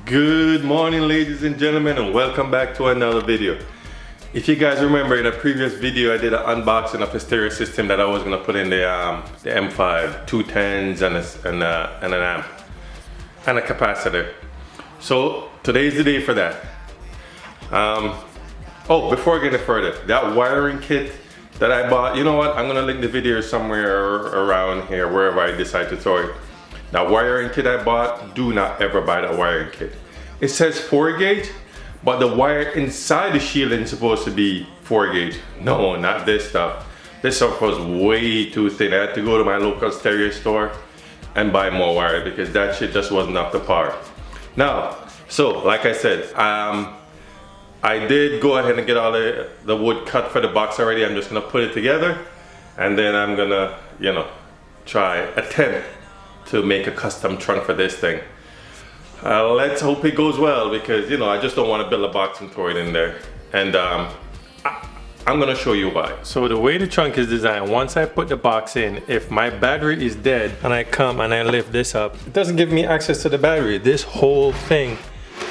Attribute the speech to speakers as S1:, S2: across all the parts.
S1: Good morning, ladies and gentlemen, and welcome back to another video. If you guys remember, in a previous video I did an unboxing of a stereo system that I was going to put in the M5, two 10s and an amp and a capacitor. So today's the day for that. Oh, before I get any further, that wiring kit that I bought, you know what, I'm going to link the video somewhere around here, wherever I decide to throw it. That wiring kit I bought, do not ever buy that wiring kit. It says 4 gauge, but the wire inside the shielding is supposed to be 4 gauge. No, not this stuff. This stuff was way too thin. I had to go to my local stereo store and buy more wire because that shit just wasn't up to par. Now, so like I said, I did go ahead and get all the wood cut for the box already. I'm just gonna put it together and then I'm gonna, attempt to make a custom trunk for this thing. Let's hope it goes well because, I just don't want to build a box and throw it in there. And I'm gonna show you why. So the way the trunk is designed, once I put the box in, if my battery is dead and I come and I lift this up, it doesn't give me access to the battery. This whole thing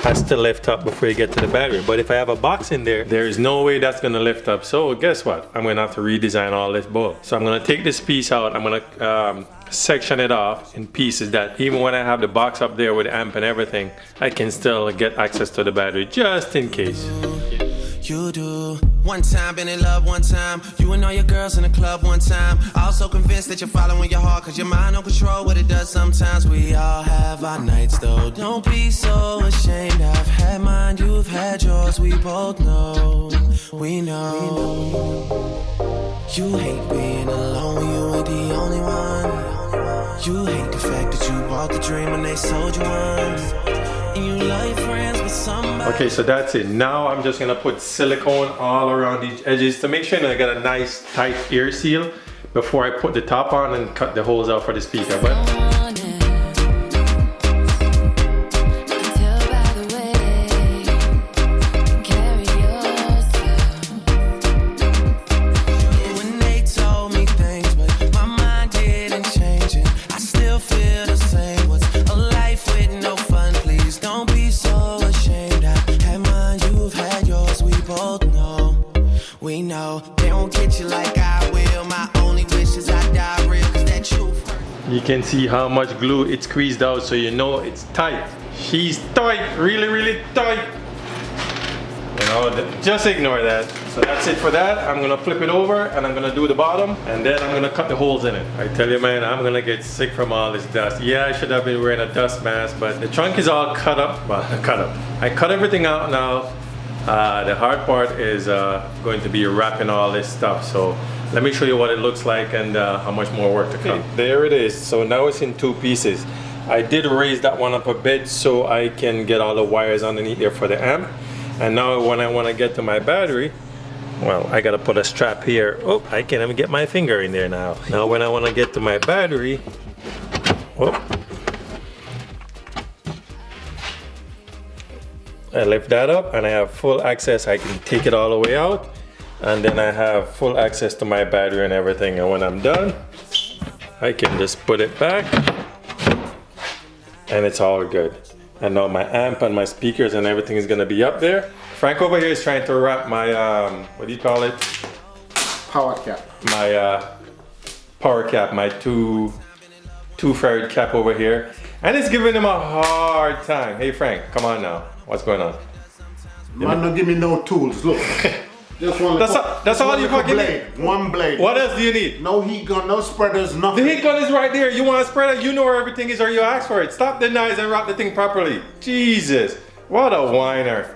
S1: has to lift up before you get to the battery. But if I have a box in there, there is no way that's gonna lift up. So guess what? I'm gonna have to redesign all this board. So I'm gonna take this piece out. I'm gonna section it off in pieces that even when I have the box up there with the amp and everything, I can still get access to the battery just in case.
S2: You do. One time been in love, one time you and all your girls in the club, one time also convinced that you're following your heart cause your mind don't control what it does sometimes. We all have our nights though, don't be so ashamed. I've had mine, you've had yours, we both know, we know. You hate being alone, you ain't the only one. You hate the fact that you bought the dream when they sold you one. And you love friends with somebody.
S1: Okay, so that's it. Now I'm just gonna put silicone all around these edges to make sure that I got a nice tight ear seal before I put the top on and cut the holes out for the speaker. But
S2: we know they won't get you like I will. My only wish is I die real, cause that truth hurt.
S1: You can see how much glue it squeezed out, so you know it's tight. She's tight, really, really tight. Just ignore that. So that's it for that. I'm gonna flip it over and I'm gonna do the bottom and then I'm gonna cut the holes in it. I tell you, man, I'm gonna get sick from all this dust. Yeah, I should have been wearing a dust mask, but the trunk is all cut up. Well, cut up. I cut everything out now. The hard part is going to be wrapping all this stuff. So let me show you what it looks like and how much more work to come. There it is. So now it's in 2 pieces. I did raise that one up a bit so I can get all the wires underneath there for the amp. And now when I want to get to my battery, well, I gotta put a strap here. Oh, I can't even get my finger in there now. Now when I want to get to my battery, I lift that up and I have full access. I can take it all the way out and then I have full access to my battery and everything. And when I'm done, I can just put it back and it's all good. And now my amp and my speakers and everything is gonna be up there. Frank over here is trying to wrap my, what do you call it?
S3: Power cap.
S1: My power cap, my 2 farad cap over here. And it's giving him a hard time. Hey Frank, come on now. What's going on?
S3: Man, don't give me no tools. Look. Just one.
S1: That's all you fucking need.
S3: One blade.
S1: What else do you need?
S3: No heat gun, no spreaders, nothing.
S1: The heat gun is right there. You want a spreader? You know where everything is or you ask for it. Stop the knives and wrap the thing properly. Jesus. What a whiner.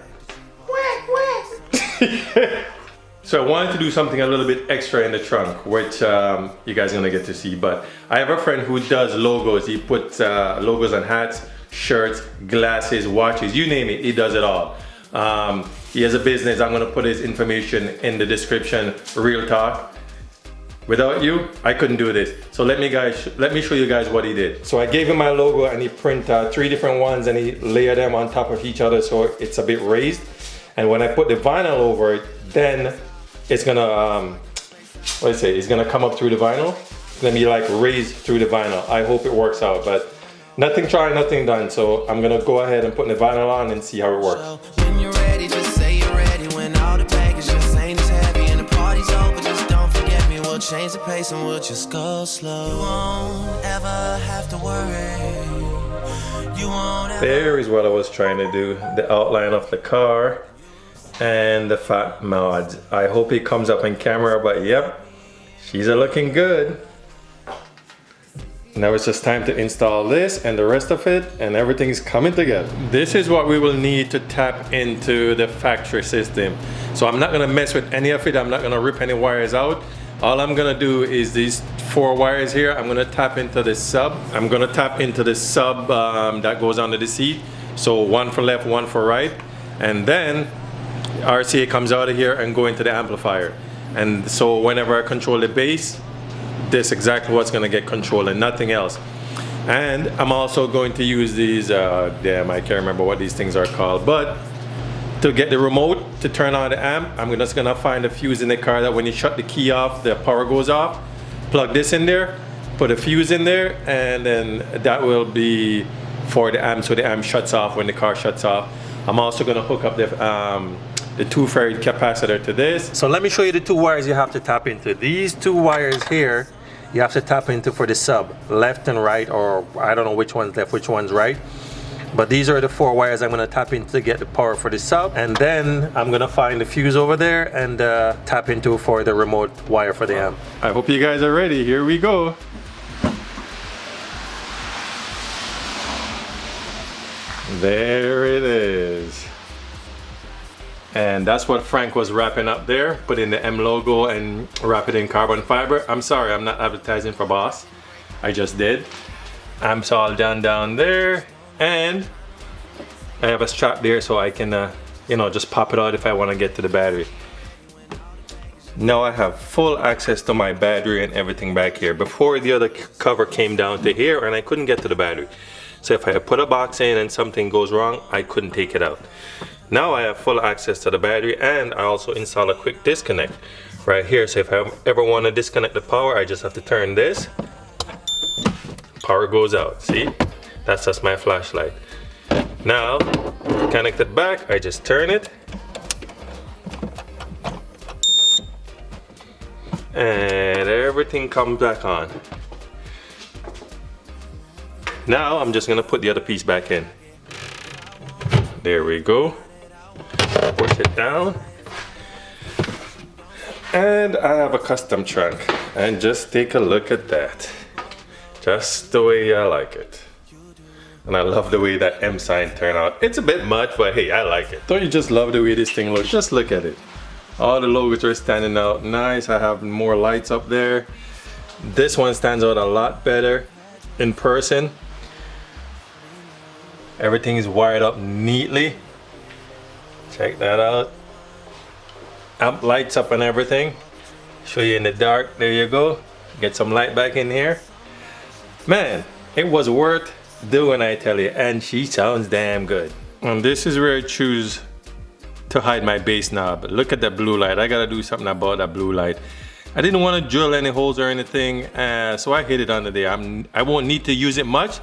S1: So I wanted to do something a little bit extra in the trunk, which you guys are gonna get to see. But I have a friend who does logos. He puts logos on hats, shirts, glasses, watches, you name it, he does it all. He has a business. I'm gonna put his information in the description. Real talk. Without you, I couldn't do this. So let me show you guys what he did. So I gave him my logo and he printed 3 different ones and he layered them on top of each other so it's a bit raised. And when I put the vinyl over it, then it's gonna, it's gonna come up through the vinyl. It's gonna be like raised through the vinyl. I hope it works out, but Nothing tried, nothing done. So I'm gonna go ahead and put the vinyl on and see how it works.
S2: When you're ready, just say you're ready. When all the baggage just ain't as heavy and the party's over, just don't forget me. We'll change the pace and we'll just go slow. You won't ever have to worry. You won't ever.
S1: There is what I was trying to do. The outline of the car and the F.A.T mods. I hope it comes up on camera, but yep, she's looking good. Now it's just time to install this and the rest of it, and everything's coming together. This is what we will need to tap into the factory system. So I'm not gonna mess with any of it. I'm not gonna rip any wires out. All I'm gonna do is these 4 wires here. I'm gonna tap into the sub. I'm gonna tap into the sub that goes under the seat. So 1 for left, 1 for right. And then RCA comes out of here and go into the amplifier. And so whenever I control the bass, this exactly what's gonna get controlled and nothing else. And I'm also going to use these, damn, I can't remember what these things are called, but to get the remote to turn on the amp, I'm just gonna find a fuse in the car that when you shut the key off, the power goes off. Plug this in there, put a fuse in there, and then that will be for the amp, so the amp shuts off when the car shuts off. I'm also gonna hook up the 2 F.A.T capacitor to this. So let me show you the 2 wires you have to tap into. These 2 wires here, you have to tap into for the sub, left and right, or I don't know which one's left, which one's right. But these are the 4 wires I'm gonna tap into to get the power for the sub. And then I'm gonna find the fuse over there and tap into for the remote wire for the amp. I hope you guys are ready. Here we go. There it is. And that's what Frank was wrapping up there. Put in the M logo and wrap it in carbon fiber. I'm sorry, I'm not advertising for Boss. I just did. Amp's all done down there. And I have a strap there so I can, you know, just pop it out if I want to get to the battery. Now I have full access to my battery and everything back here. Before, the other cover came down to here and I couldn't get to the battery. So if I put a box in and something goes wrong, I couldn't take it out. Now I have full access to the battery, and I also install a quick disconnect right here. So if I ever want to disconnect the power, I just have to turn this. Power goes out, see? That's just my flashlight. Now, connect it back, I just turn it. And everything comes back on. Now I'm just gonna put the other piece back in. There we go. Push it down. And I have a custom trunk. And just take a look at that. Just the way I like it. And I love the way that M sign turned out. It's a bit much, but hey, I like it. Don't you just love the way this thing looks? Just look at it. All the logos are standing out nice. I have more lights up there. This one stands out a lot better in person. Everything is wired up neatly. Check that out. Amp lights up and everything. Show you in the dark. There you go. Get some light back in here. Man, it was worth doing, I tell you. And she sounds damn good. And this is where I choose to hide my bass knob. Look at that blue light. I gotta do something about that blue light. I didn't want to drill any holes or anything, so I hid it under there. I won't need to use it much.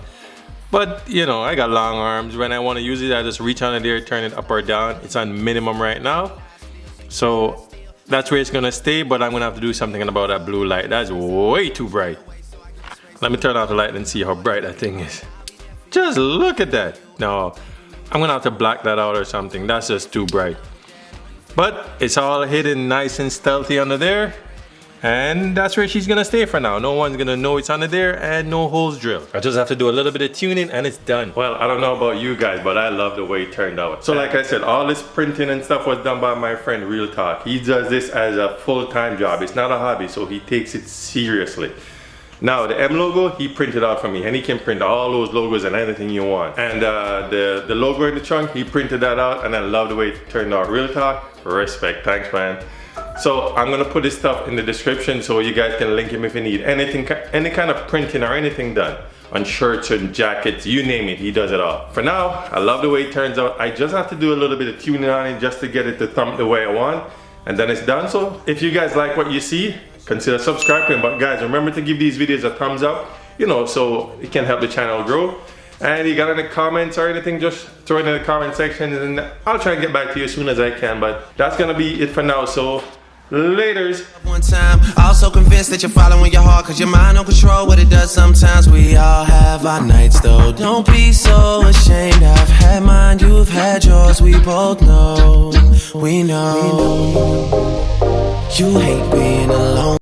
S1: But you know, I got long arms. When I want to use it, I just reach under there, turn it up or down. It's on minimum right now. So that's where it's gonna stay, but I'm gonna have to do something about that blue light. That's way too bright. Let me turn off the light and see how bright that thing is. Just look at that. No, I'm gonna have to black that out or something. That's just too bright. But it's all hidden nice and stealthy under there. And that's where she's gonna stay for now. No one's gonna know it's under there and no holes drilled. I just have to do a little bit of tuning and it's done. Well, I don't know about you guys, but I love the way it turned out. So like I said, all this printing and stuff was done by my friend Real Talk. He does this as a full-time job. It's not a hobby, so he takes it seriously. Now the M logo, he printed out for me, and he can print all those logos and anything you want. And the logo in the trunk, he printed that out, and I love the way it turned out. Real Talk, respect, thanks man. So I'm gonna put his stuff in the description so you guys can link him if you need anything, any kind of printing or anything done on shirts and jackets, you name it, he does it all. For now, I love the way it turns out. I just have to do a little bit of tuning on it just to get it to thump the way I want, and then it's done. So if you guys like what you see, consider subscribing. But guys, remember to give these videos a thumbs up, you know, so it can help the channel grow. And you got any comments or anything, just throw it in the comment section and I'll try and get back to you as soon as I can. But that's gonna be it for now, so laters.
S2: One time, also convinced that you're following your heart, cause your mind don't control what it does sometimes. We all have our nights though. Don't be so ashamed. I've had mine, you've had yours. We both know, we know. You hate being alone.